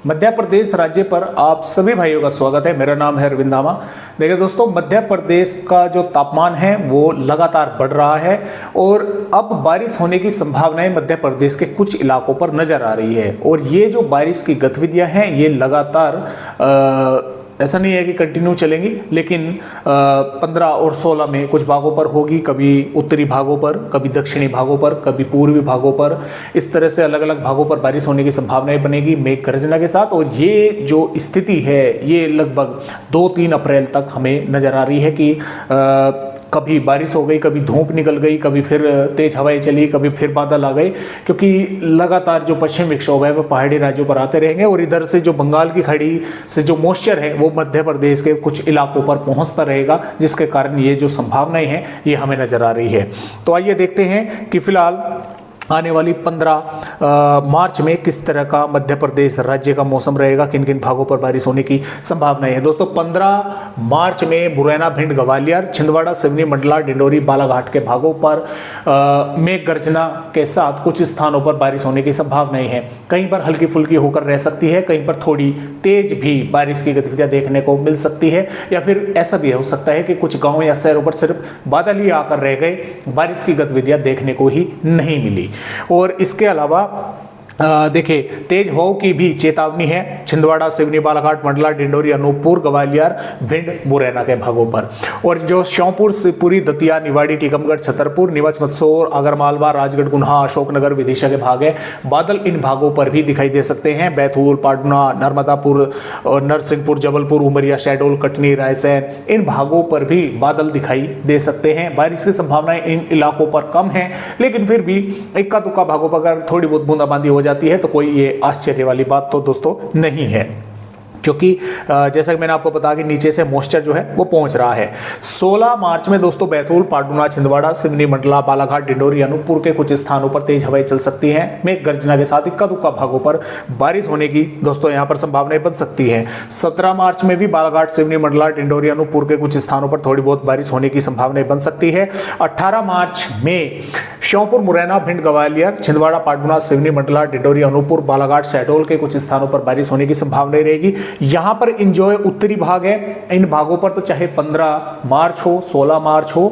मध्य प्रदेश राज्य पर आप सभी भाइयों का स्वागत है। मेरा नाम है अरविंद धामा। देखिए दोस्तों, मध्य प्रदेश का जो तापमान है वो लगातार बढ़ रहा है और अब बारिश होने की संभावनाएं मध्य प्रदेश के कुछ इलाकों पर नजर आ रही है। और ये जो बारिश की गतिविधियां हैं ये लगातार ऐसा नहीं है कि कंटिन्यू चलेंगी, लेकिन 15 और 16 में कुछ भागों पर होगी, कभी उत्तरी भागों पर, कभी दक्षिणी भागों पर, कभी पूर्वी भागों पर, इस तरह से अलग अलग भागों पर बारिश होने की संभावनाएं बनेगी मेघ गर्जना के साथ। और ये जो स्थिति है ये लगभग 2-3 अप्रैल तक हमें नजर आ रही है कि कभी बारिश हो गई, कभी धूप निकल गई, कभी फिर तेज हवाएं चली, कभी फिर बादल आ गए, क्योंकि लगातार जो पश्चिम विक्षोभ है वो पहाड़ी राज्यों पर आते रहेंगे और इधर से जो बंगाल की खाड़ी से जो मॉइस्चर है वो मध्य प्रदेश के कुछ इलाकों पर पहुंचता रहेगा, जिसके कारण ये जो संभावनाएं हैं ये हमें नजर आ रही है। तो आइए देखते हैं कि फिलहाल आने वाली 15 मार्च में किस तरह का मध्य प्रदेश राज्य का मौसम रहेगा, किन किन भागों पर बारिश होने की संभावनाएं है। दोस्तों 15 मार्च में मुरैना, भिंड, ग्वालियर, छिंदवाड़ा, सिवनी, मंडला, डिंडोरी, बालाघाट के भागों पर मेघ गर्जना के साथ कुछ स्थानों पर बारिश होने की संभावनाएं हैं। कहीं पर हल्की फुल्की होकर रह सकती है, कहीं पर थोड़ी तेज भी बारिश की गतिविधियां देखने को मिल सकती है, या फिर ऐसा भी हो सकता है कि कुछ गाँव या शहरों पर सिर्फ बादल ही आकर रह गए, बारिश की गतिविधियां देखने को ही नहीं मिली। और इसके अलावा देखिए तेज हवाओं की भी चेतावनी है छिंदवाड़ा, सिवनी, बालाघाट, मंडला, डिंडोरी, अनूपपुर, ग्वालियर, भिंड, मुरैना के भागों पर। और जो श्योपुर, शिवपुरी, दतिया, निवाड़ी, टीकमगढ़, छतरपुर, नीमच, मंदसौर, आगरमालवा, राजगढ़, गुन्हा, अशोकनगर, विदिशा के भाग है, बादल इन भागों पर भी दिखाई दे सकते हैं। बैतूल, पाटना, नर्मदापुर, नरसिंहपुर, जबलपुर, उमरिया, शहडोल, कटनी, रायसेन, इन भागों पर भी बादल दिखाई दे सकते हैं। बारिश की संभावनाएं इन इलाकों पर कम है, लेकिन फिर भी इक्का दुक्का भागों पर अगर थोड़ी बहुत बूंदाबांदी हो जाती है तो कोई ये आश्चर्य वाली बात तो दोस्तों नहीं है, क्योंकि जैसा कि मैंने आपको बताया कि नीचे से मॉइस्चर जो है वो पहुंच रहा है। 16 मार्च में दोस्तों बैतूल, पाटना, छिंदवाड़ा, सिवनी, मंडला, बालाघाट, डिंडोरी, अनूपपुर के कुछ स्थानों पर तेज हवाएं चल सकती हैं। मेघ गर्जना के साथ इक्का दुक्का भागों पर बारिश होने की दोस्तों यहां पर संभावनाएं बन सकती है। 17 मार्च में भी बालाघाट, सिवनी, मंडला, डिंडोरी, अनूपपुर के कुछ स्थानों पर थोड़ी बहुत बारिश होने की संभावनाएं बन सकती है। 18 मार्च में श्योपुर, मुरैना, भिंड, ग्वालियर, छिंदवाड़ा, पाटना, सिवनी, मंडला, डिंडोरी, अनूपपुर, बालाघाट, शहडोल के कुछ स्थानों पर बारिश होने की संभावनाएं रहेगी। यहां पर इंजॉय उत्तरी भाग है, इन भागों पर तो चाहे 15 मार्च हो, 16 मार्च हो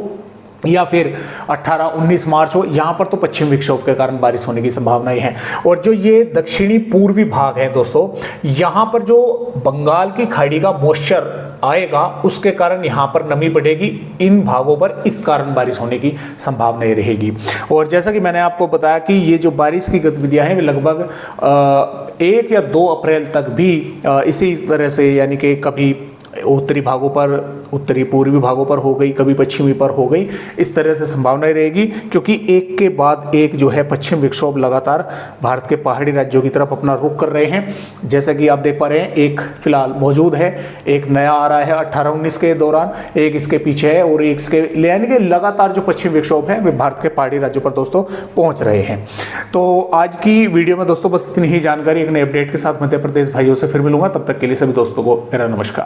या फिर 18-19 मार्च हो, यहां पर तो पश्चिम विक्षोभ के कारण बारिश होने की संभावनाएं हैं। और जो ये दक्षिणी पूर्वी भाग है दोस्तों, यहां पर जो बंगाल की खाड़ी का मॉइस्चर आएगा उसके कारण यहां पर नमी बढ़ेगी, इन भागों पर इस कारण बारिश होने की संभावनाएं रहेगी। और जैसा कि मैंने आपको बताया कि ये जो बारिश की गतिविधियां हैं वे लगभग 1 या 2 अप्रैल तक भी इसी तरह से, यानी कि कभी उत्तरी भागों पर, उत्तरी पूर्वी भागों पर हो गई, कभी पश्चिमी पर हो गई, इस तरह से संभावनाएं रहेगी, क्योंकि एक के बाद एक जो है पश्चिम विक्षोभ लगातार भारत के पहाड़ी राज्यों की तरफ अपना रुख कर रहे हैं। जैसा कि आप देख पा रहे हैं, एक फिलहाल मौजूद है, एक नया आ रहा है 18-19 के दौरान, एक इसके पीछे है और एक इसके, यानी कि लगातार जो पश्चिम विक्षोभ है वे भारत के पहाड़ी राज्यों पर दोस्तों पहुंच रहे हैं। तो आज की वीडियो में दोस्तों बस इतनी ही जानकारी। एक नए अपडेट के साथ मध्य प्रदेश भाइयों से फिर मिलूंगा, तब तक के लिए सभी दोस्तों को मेरा नमस्कार।